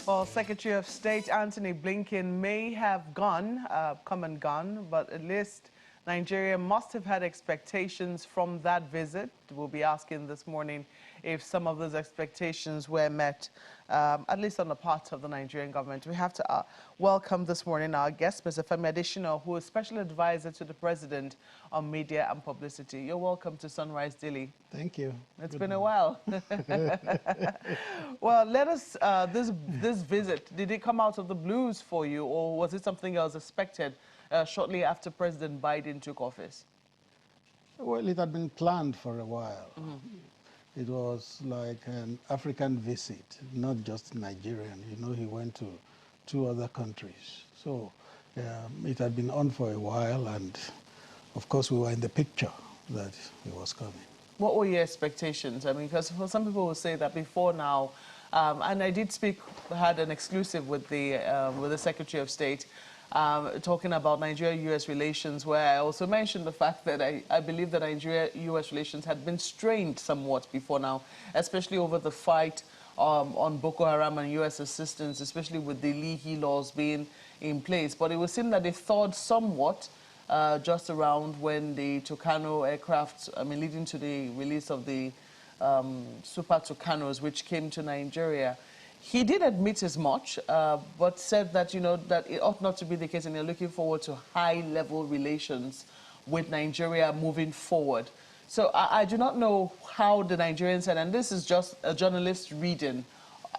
Well, Secretary of State Anthony Blinken may have come and gone, but at least Nigeria must have had expectations from that visit. We'll be asking this morning if some of those expectations were met, at least on the part of the Nigerian government. We have to welcome this morning our guest, Mr. Adesina, who is Special Advisor to the President on Media and Publicity. You're welcome to Sunrise Daily. Thank you. It's been a while. Well, let us, this visit, did it come out of the blues for you, or was it something else expected shortly after President Biden took office? Well, it had been planned for a while. It was like an African visit, not just Nigerian. You know, he went to 2 other countries. So it had been on for a while, and of course we were in the picture that he was coming. What were your expectations? I mean, because for some people will say that before now, and I did had an exclusive with the Secretary of State, talking about Nigeria-U.S. relations, where I also mentioned the fact that I believe that Nigeria-U.S. relations had been strained somewhat before now, especially over the fight on Boko Haram and U.S. assistance, especially with the Leahy laws being in place. But it would seem that they thawed somewhat just around when the Tucano aircraft, leading to the release of the Super Tucanos, which came to Nigeria. He did admit as much, but said that, that it ought not to be the case, and they're looking forward to high-level relations with Nigeria moving forward. So I do not know how the Nigerians said, and this is just a journalist reading.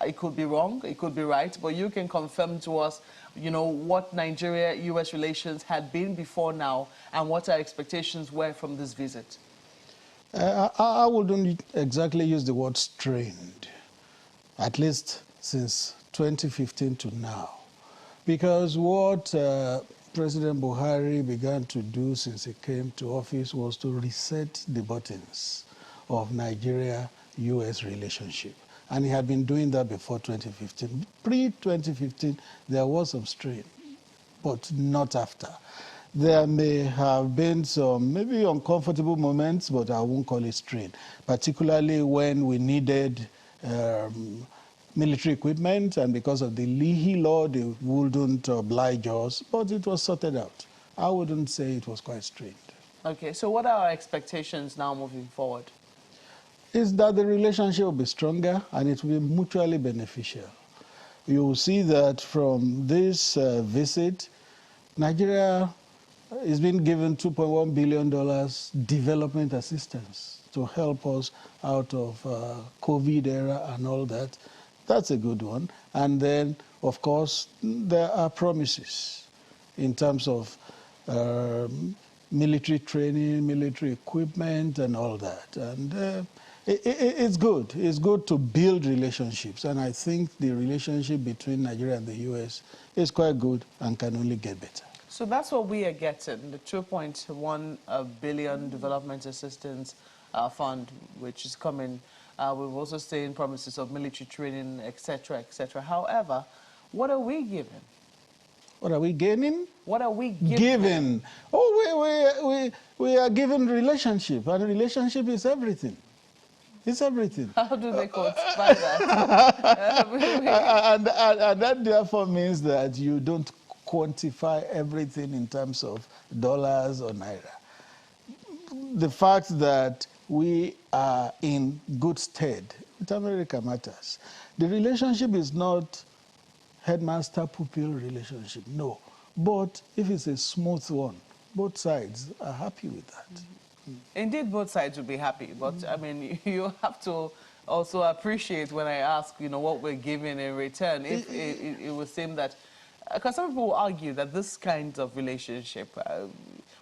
It could be wrong, it could be right, but you can confirm to us, what Nigeria-U.S. relations had been before now and what our expectations were from this visit. I wouldn't exactly use the word strained, at least since 2015 to now, because what President Buhari began to do since he came to office was to reset the buttons of Nigeria-U.S. relationship. And he had been doing that before 2015. Pre-2015, there was some strain, but not after. There may have been some maybe uncomfortable moments, but I won't call it strain, particularly when we needed military equipment, and because of the Leahy law, they wouldn't oblige us, but it was sorted out. I wouldn't say it was quite strained. Okay, so what are our expectations now moving forward? Is that the relationship will be stronger and it will be mutually beneficial. You will see that from this visit, Nigeria is being given $2.1 billion development assistance to help us out of COVID era and all that. That's a good one. And then, of course, there are promises in terms of military training, military equipment, and all that. And it's good. It's good to build relationships. And I think the relationship between Nigeria and the U.S. is quite good and can only get better. So that's what we are getting, the 2.1 billion development assistance fund, which is coming. We've also seen promises of military training, etc., etc. However, what are we given? What are we gaining? What are we given? Given. Oh, we are given relationship, and relationship is everything. It's everything. How do they quantify that? and that therefore means that you don't quantify everything in terms of dollars or naira. The fact that we are in good stead with America matters. The relationship is not headmaster-pupil relationship, no. But if it's a smooth one, both sides are happy with that. Indeed, both sides would be happy, but I mean, you have to also appreciate when I ask, what we're giving in return. If it would seem that, because some people will argue that this kind of relationship,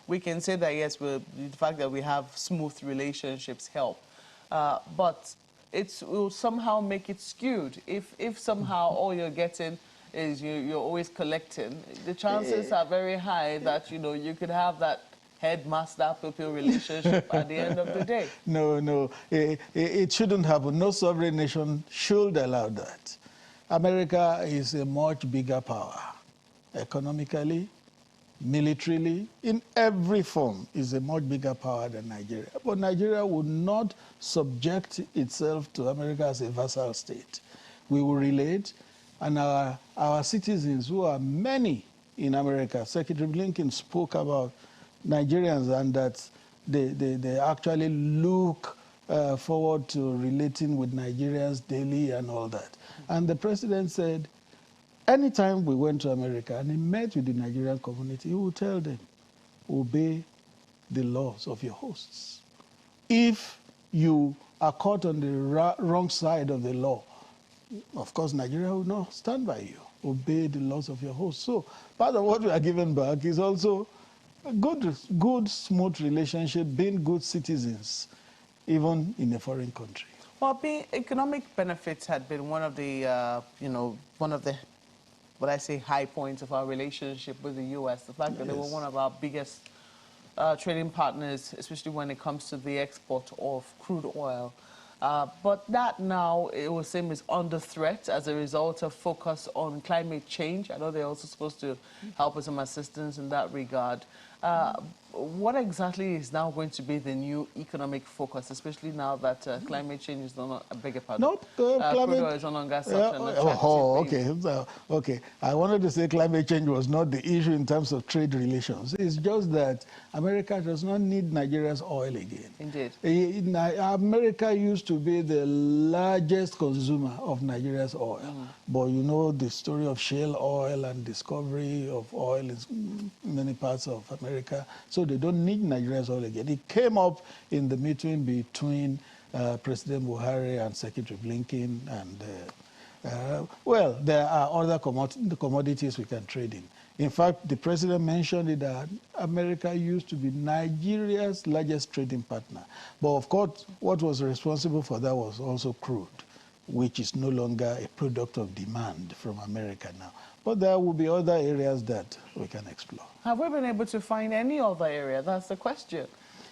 we can say that yes, the fact that we have smooth relationships help, but it will somehow make it skewed. If somehow all you're getting is you're always collecting, the chances are very high that you could have that headmaster-pupil relationship at the end of the day. No, it shouldn't happen. No sovereign nation should allow that. America is a much bigger power, economically, militarily, in every form, is a much bigger power than Nigeria. But Nigeria would not subject itself to America as a vassal state. We will relate, and our citizens, who are many in America. Secretary Blinken spoke about Nigerians and that they actually look forward to relating with Nigerians daily and all that. And the president said, anytime we went to America and he met with the Nigerian community, he would tell them, obey the laws of your hosts. If you are caught on the wrong side of the law, of course, Nigeria will not stand by you. Obey the laws of your host. So part of what we are giving back is also a good, smooth relationship, being good citizens, even in a foreign country. Well, economic benefits had been one of the, what I say, high points of our relationship with the U.S. The fact that they were one of our biggest trading partners, especially when it comes to the export of crude oil. But that now, it would seem, is under threat as a result of focus on climate change. I know they're also supposed to help with some assistance in that regard. What exactly is now going to be the new economic focus, especially now that climate change is not a bigger part? Nope, crude oil is no longer such an attractive thing. Okay. I wanted to say climate change was not the issue in terms of trade relations. It's just that America does not need Nigeria's oil again. Indeed. America used to be the largest consumer of Nigeria's oil. But you know the story of shale oil and discovery of oil in many parts of America. So they don't need Nigeria's oil again. It came up in the meeting between President Buhari and Secretary Blinken. And, well, there are other commodities we can trade in. In fact, the president mentioned it that America used to be Nigeria's largest trading partner. But of course, what was responsible for that was also crude, which is no longer a product of demand from America now. But there will be other areas that we can explore. Have we been able to find any other area? That's the question.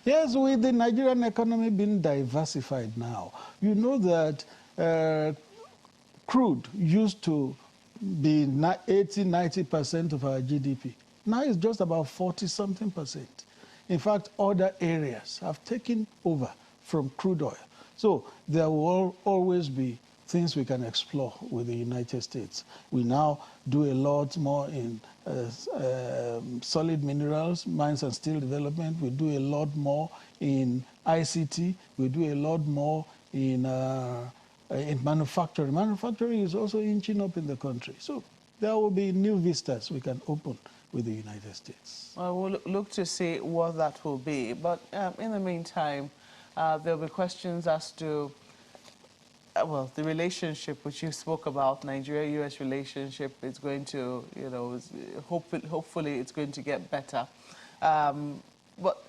Yes, with the Nigerian economy being diversified now, you know that crude used to be 80–90% of our GDP. Now it's just about 40-something%. In fact, other areas have taken over from crude oil. So there will always be things we can explore with the United States. We now do a lot more in solid minerals, mines and steel development. We do a lot more in ICT. We do a lot more in manufacturing. Manufacturing is also inching up in the country. So there will be new vistas we can open with the United States. Well, we'll look to see what that will be. But in the meantime, there'll be questions as to well, the relationship which you spoke about, Nigeria-U.S. relationship, is going to, hopefully it's going to get better. And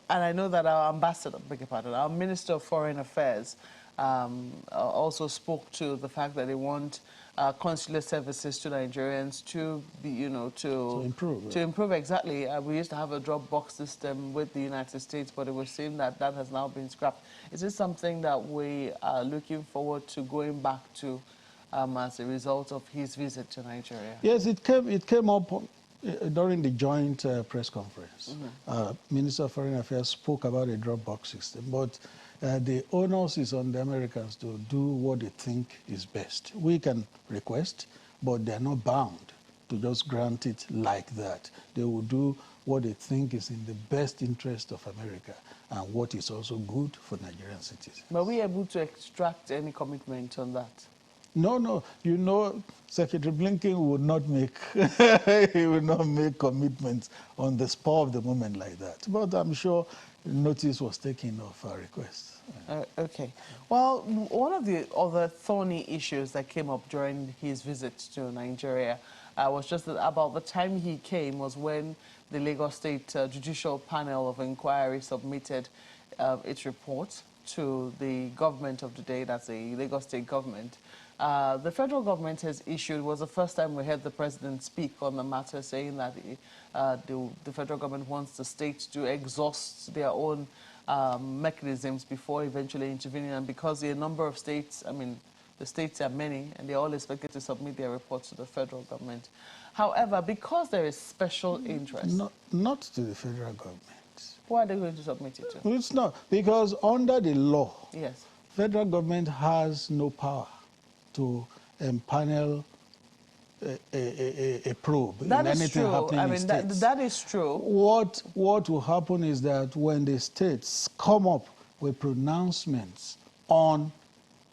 I know that our ambassador, our Minister of Foreign Affairs, also spoke to the fact that they want consular services to Nigerians to be, to improve. To improve, exactly. We used to have a drop box system with the United States, but it was seen that that has now been scrapped. Is this something that we are looking forward to going back to as a result of his visit to Nigeria? Yes, it came up during the joint press conference. Minister of Foreign Affairs spoke about a drop box system, but the onus is on the Americans to do what they think is best. We can request, but they're not bound to just grant it like that. They will do what they think is in the best interest of America and what is also good for Nigerian citizens. Were we able to extract any commitment on that? No. Secretary Blinken would not make he would not make commitments on the spur of the moment like that. But I'm sure notice was taken of our request. Okay. Well, one of the other thorny issues that came up during his visit to Nigeria was just that about the time he came was when the Lagos State Judicial Panel of Inquiry submitted its report to the government of the day, that's the Lagos State government. The federal government has issued, was the first time we heard the president speak on the matter, saying that the federal government wants the states to exhaust their own mechanisms before eventually intervening. And because the number of states, the states are many, and they're all expected to submit their reports to the federal government. However, because there is special interest... Not to the federal government. Why are they going to submit it to? It's not. Because under the law, yes, federal government has no power to empanel a probe in anything happening in states. That is true. What will happen is that when the states come up with pronouncements on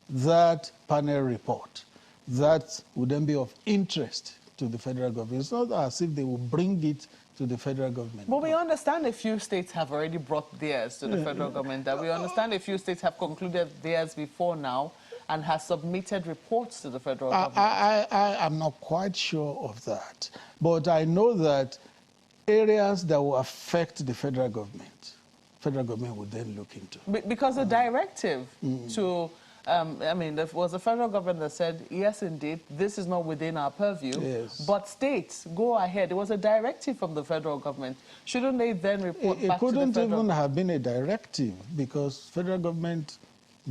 that panel report, that would then be of interest to the federal government. It's not as if they will bring it to the federal government. But we understand a few states have already brought theirs to the federal government. That we understand a few states have concluded theirs before now and has submitted reports to the federal government. I am not quite sure of that. But I know that areas that will affect the federal government would then look into. Because the directive to, there was the federal government that said, yes, indeed, this is not within our purview. Yes. But states, go ahead. It was a directive from the federal government. Shouldn't they then report back to the federal government? It couldn't even have been a directive because federal government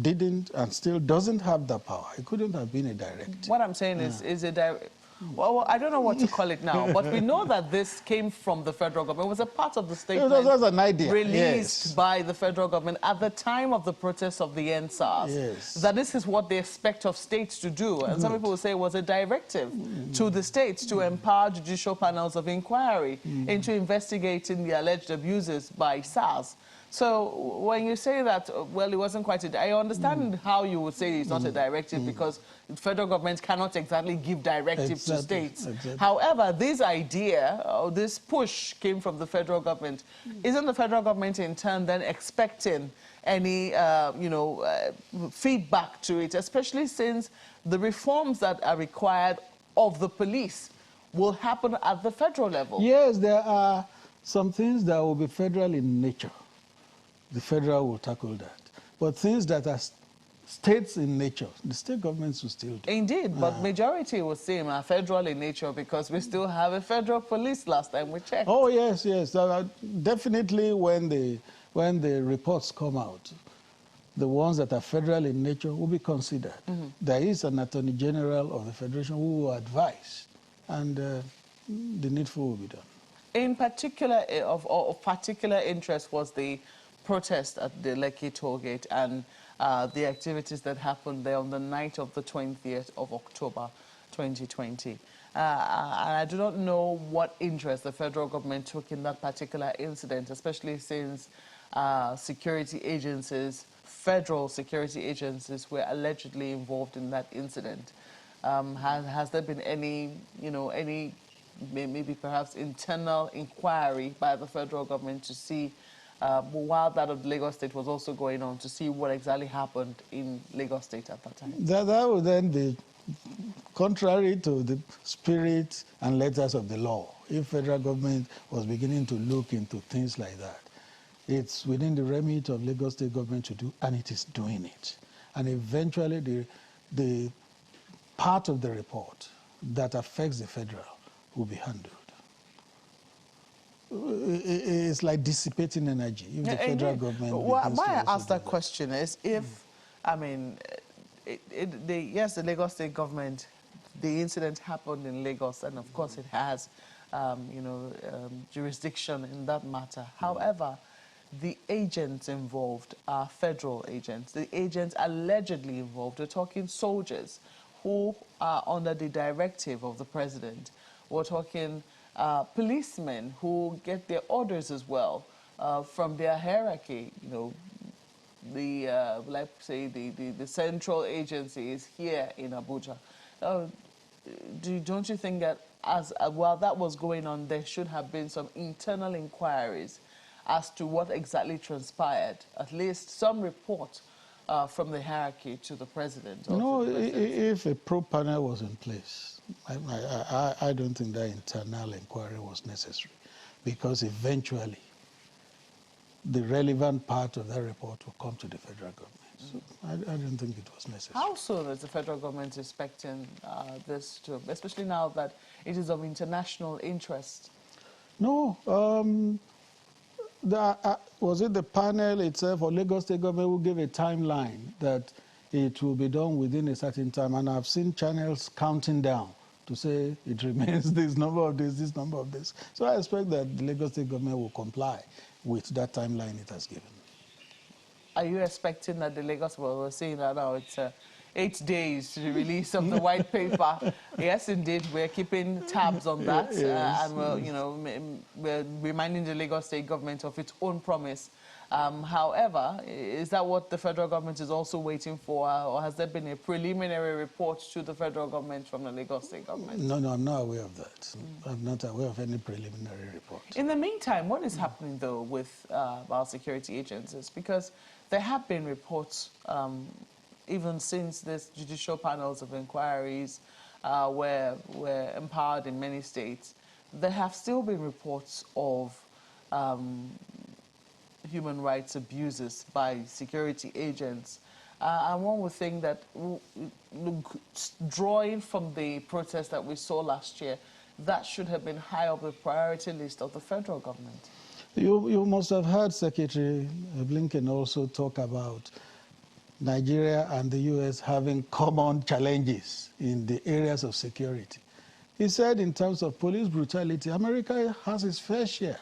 didn't and still doesn't have the power. It couldn't have been a directive. What I'm saying is a direct. Well, I don't know what to call it now, but we know that this came from the federal government. It was a part of the statement an idea. Released by the federal government at the time of the protests of the NSAS. Yes. That this is what they expect of states to do. And some people will say it was a directive to the states to empower judicial panels of inquiry into investigating the alleged abuses by SARS. So when you say that, well, it wasn't quite I understand how you would say it's not a directive because the federal government cannot exactly give directives to states. Exactly. However, this idea, or this push came from the federal government. Isn't the federal government in turn then expecting any, feedback to it, especially since the reforms that are required of the police will happen at the federal level? Yes, there are some things that will be federal in nature. The federal will tackle that. But things that are states in nature, the state governments will still do. Indeed, but majority will say are federal in nature because we still have a federal police last time we checked. Oh, yes. Definitely when the reports come out, the ones that are federal in nature will be considered. There is an Attorney General of the Federation who will advise, and the needful will be done. In particular, of particular interest was the protest at the Lekki tollgate and the activities that happened there on the night of the 20th of October 2020. And I do not know what interest the federal government took in that particular incident, especially since security agencies, federal security agencies, were allegedly involved in that incident. Has there been any, maybe perhaps internal inquiry by the federal government to see, while that of Lagos State was also going on, to see what exactly happened in Lagos State at that time? That would then be contrary to the spirit and letters of the law. If federal government was beginning to look into things like that, it's within the remit of Lagos State government to do, and it is doing it. And eventually the part of the report that affects the federal will be handled. It's like dissipating energy if the federal government... Why I ask that question is if, yes, the Lagos State government, the incident happened in Lagos, and of course it has, jurisdiction in that matter. However, the agents involved are federal agents. The agents allegedly involved, we're talking soldiers who are under the directive of the president. We're talking policemen who get their orders as well from their hierarchy. The central agency is here in Abuja. Don't you think that while that was going on, there should have been some internal inquiries as to what exactly transpired, at least some report from the hierarchy to the president? If a probe panel was in place, I don't think that internal inquiry was necessary, because eventually the relevant part of that report will come to the federal government. So I don't think it was necessary. How soon is the federal government expecting this to, especially now that it is of international interest? No. Was it the panel itself or Lagos State government who gave a timeline that it will be done within a certain time? And I've seen channels counting down to say it remains this number of days, this number of days. So I expect that the Lagos State government will comply with that timeline it has given. Are you expecting that the Lagos, well, we're seeing that now, 8 days to the release of the white paper. Yes, indeed, we're keeping tabs on that, and we're, you know, we're reminding the Lagos State government of its own promise. However, is that what the federal government is also waiting for, or has there been a preliminary report to the federal government from the Lagos State government? No, I'm not aware of that. I'm not aware of any preliminary report. In the meantime, what is happening, though, with our security agencies? Because there have been reports, even since this judicial panels of inquiries were empowered in many states, there have still been reports of human rights abuses by security agents. And one would think that, drawing from the protest that we saw last year, that should have been high up the priority list of the federal government. You must have heard Secretary Blinken also talk about Nigeria and the U.S. having common challenges in the areas of security. He said in terms of police brutality, America has its fair share.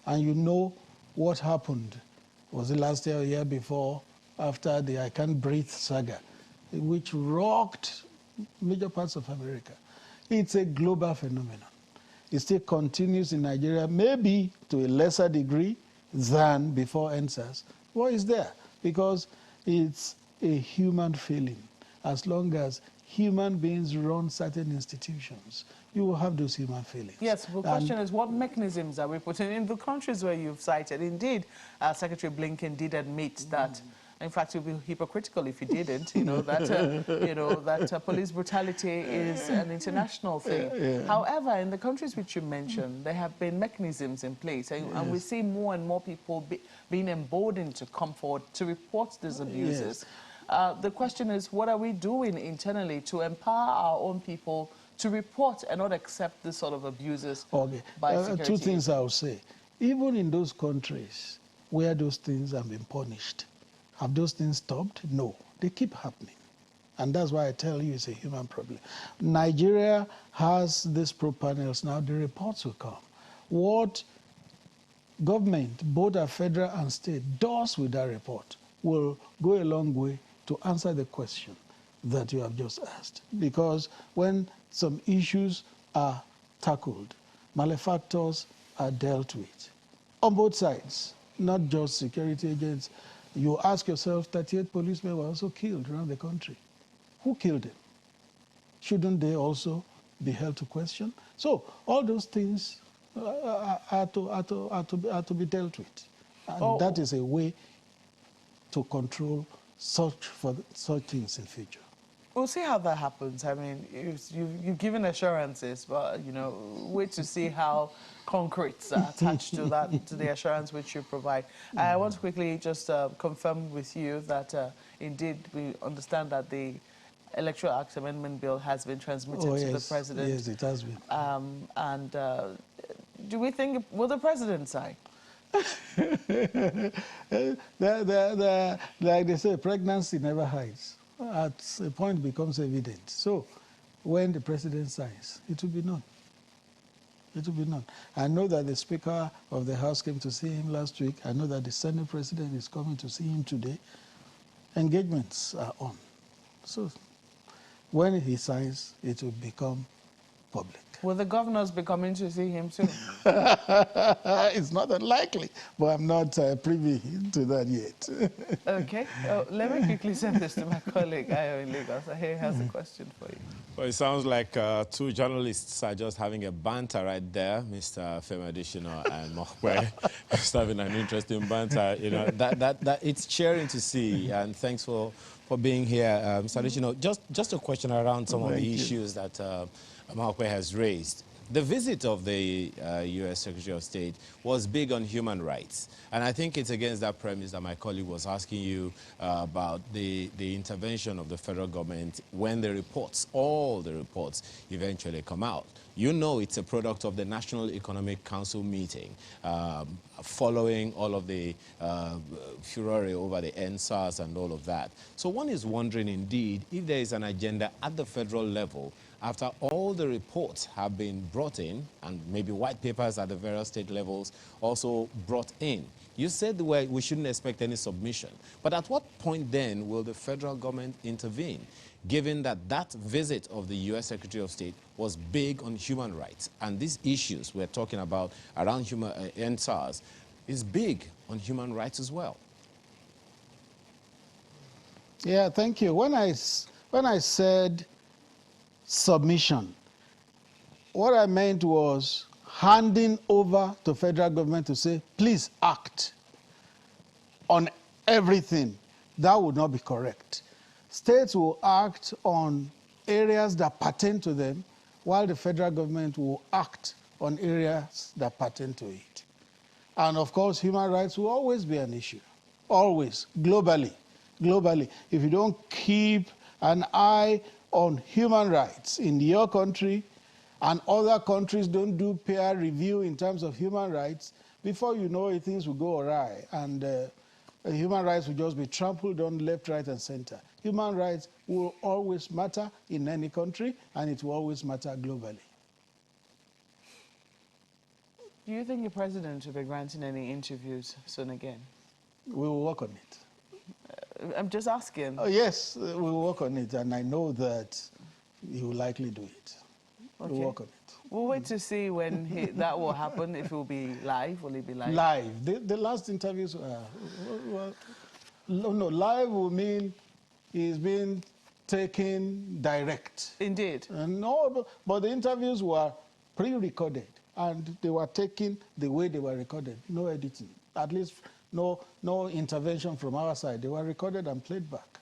And you know what happened, was it last year or year before, after the I Can't Breathe saga, which rocked major parts of America. It's a global phenomenon. It still continues in Nigeria, maybe to a lesser degree than before NSAS. What is there? Because it's a human feeling. As long as human beings run certain institutions, you will have those human feelings. Yes, the question is, what mechanisms are we putting in the countries where you've cited? Indeed, Secretary Blinken did admit that. In fact, it would be hypocritical if he didn't. You know that police brutality is an international thing. However, in the countries which you mentioned, there have been mechanisms in place, and we see more and more people being emboldened to come forward to report these abuses. The question is, what are we doing internally to empower our own people to report and not accept this sort of abuses by security? Two things I would say. Even in those countries where those things have been punished, have those things stopped? No, they keep happening. And that's why I tell you it's a human problem. Nigeria has these pro-panels now, the reports will come. What government, both at federal and state, does with that report will go a long way to answer the question that you have just asked. Because when some issues are tackled, malefactors are dealt with on both sides, not just security agents. You ask yourself, 38 policemen were also killed around the country. Who killed them? Shouldn't they also be held to question? So all those things are to be dealt with. And that is a way to control such things in future. We'll see how that happens. I mean, you've given assurances, but, you know, wait to see how concretes are attached to that, to the assurance which you provide. I want to quickly just confirm with you that, indeed, we understand that the Electoral Act Amendment Bill has been transmitted to the President. Yes, it has been. And do we think, will the President sign? Like they say, pregnancy never hides. At a point it becomes evident. So when the President signs, it will be known. It will be known. I know that the Speaker of the House came to see him last week. I know that the Senate President is coming to see him today. Engagements are on. So when he signs, it will become public. Will the governors be coming to see him too? It's not unlikely, but I'm not privy to that yet. Okay. Let me quickly send this to my colleague, Ayo in Lagos. He has a question for you. Well, it sounds like two journalists are just having a banter right there, Mr. Adesina and Mokwe. Just having an interesting banter. You know, that it's cheering to see, and thanks for being here, Mr. Adesina. Just a question around some of the issues that Mokwe has raised. The visit of the U.S. Secretary of State was big on human rights. And I think it's against that premise that my colleague was asking you about the intervention of the federal government when the reports, all the reports, eventually come out. You know it's a product of the National Economic Council meeting following all of the furore over the NSAS and all of that. So one is wondering, indeed, if there is an agenda at the federal level after all the reports have been brought in, and maybe white papers at the various state levels also brought in. You said we shouldn't expect any submission. But at what point then will the federal government intervene, given that that visit of the U.S. Secretary of State was big on human rights, and these issues we're talking about around NSARS is big on human rights as well? Yeah, thank you. When I said submission, what I meant was handing over to federal government to say, please act on everything. That would not be correct. States will act on areas that pertain to them, while the federal government will act on areas that pertain to it. And of course, human rights will always be an issue, always, globally. Globally, if you don't keep an eye on human rights in your country, and other countries don't do peer review in terms of human rights, before you know it, things will go awry, and human rights will just be trampled on left, right, and center. Human rights will always matter in any country, and it will always matter globally. Do you think the president will be granting any interviews soon again? We will work on it. I'm just asking. Oh, yes, we will work on it, and I know that he will likely do it. Okay. We'll work on it. We'll wait to see when that will happen, if it will be live. Will it be live? Live. The last interviews no, live will mean he's being taken direct. Indeed. No, but the interviews were pre-recorded, and they were taken the way they were recorded. No editing. At least no intervention from our side. They were recorded and played back.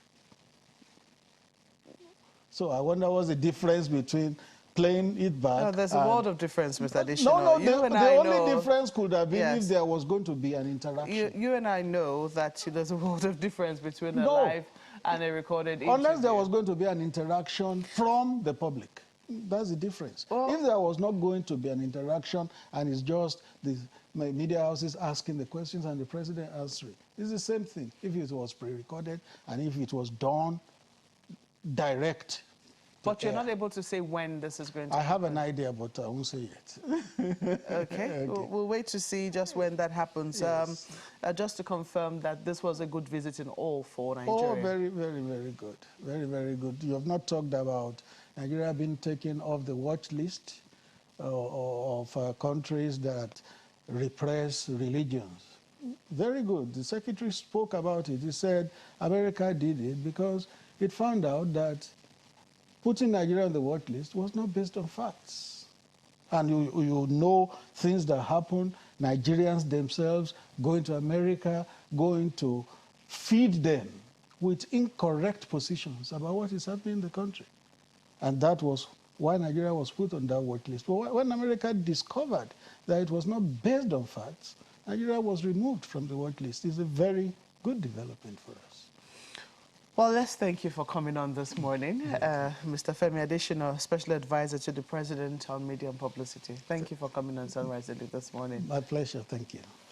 So I wonder what's the difference between playing it back. No, there's a world of difference, Mr. Adesina. No, the only difference could have been if there was going to be an interaction. You and I know that there's a world of difference between a live and a recorded interview. Unless there was going to be an interaction from the public. That's the difference. Well, if there was not going to be an interaction and it's just the media houses asking the questions and the president answering, it's the same thing. If it was pre-recorded and if it was done direct. But you're not able to say when this is going to happen. I have an idea, but I won't say it. Okay. We'll wait to see just when that happens. Yes. Just to confirm that this was a good visit in all for Nigeria. Oh, very, very, very good. Very, very good. You have not talked about Nigeria being taken off the watch list of countries that repress religions. Very good. The secretary spoke about it. He said America did it because it found out that putting Nigeria on the watch list was not based on facts. And you know things that happen, Nigerians themselves going to America, going to feed them with incorrect positions about what is happening in the country. And that was why Nigeria was put on that watch list. But when America discovered that it was not based on facts, Nigeria was removed from the watch list. It's a very good development for us. Well, let's thank you for coming on this morning. Mr. Femi Adesina, Special Advisor to the President on Media and Publicity. Thank you for coming on Sunrise Daily this morning. My pleasure. Thank you.